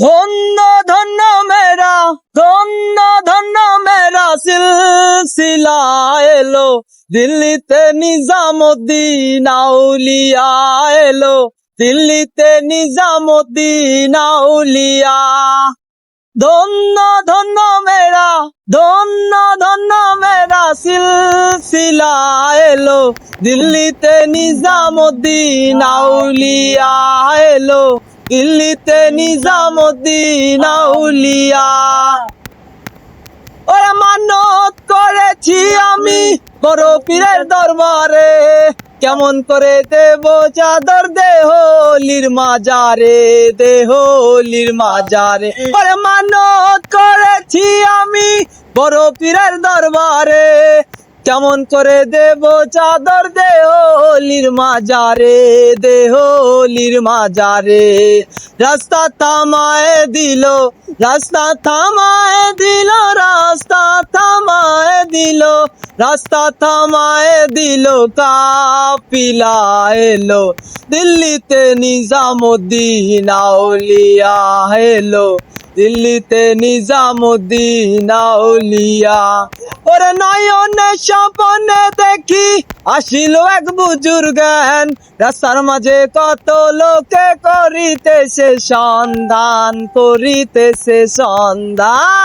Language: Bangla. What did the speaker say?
ধন্য ধন্য মেরা, ধন্য ধন্য মেরা সিলসিলা এলো, দিল্লিতে নিজামুদ্দিন আউলিয়া এলো, দিল্লিতে নিজামুদ্দিন আউলিয়া। ধন্য ধন্য মেরা, ধন্য ধন্য মেরা সিলসিলা এলো, দিল্লিতে নিজামুদ্দিন আউলিয়া এলো, দিল্লিতে নিজামুদ্দিন আউলিয়া। ওরা মানত করেছি আমি বড় পীরের দরবারে, কেমন করে দেব চাদর দেহলির মাজারে, দেহলির মাজারে। ওরে মানত করেছি আমি বড় পীরের দরবারে, কেমন করে দেব চাদর দেহলির মাজারে, দেহলির মাজারে। রাস্তা থামায় দিল, রাস্তা থামায় দিল, রাস্তা থামায় দিল, রাস্তা থামায় দিল, কাফিলা এলো, দিল্লিতে নিজামুদ্দিন আউলিয়া এলো, দিল্লিতে নিজামুদ্দিন আউলিয়া। ওরে নয়নে স্বপ্নে দেখি আসিল এক বুজুর্গান, রাস্তার মাঝে কত লোকে করিতেছে সন্ধান, করিতেছে সন্ধান।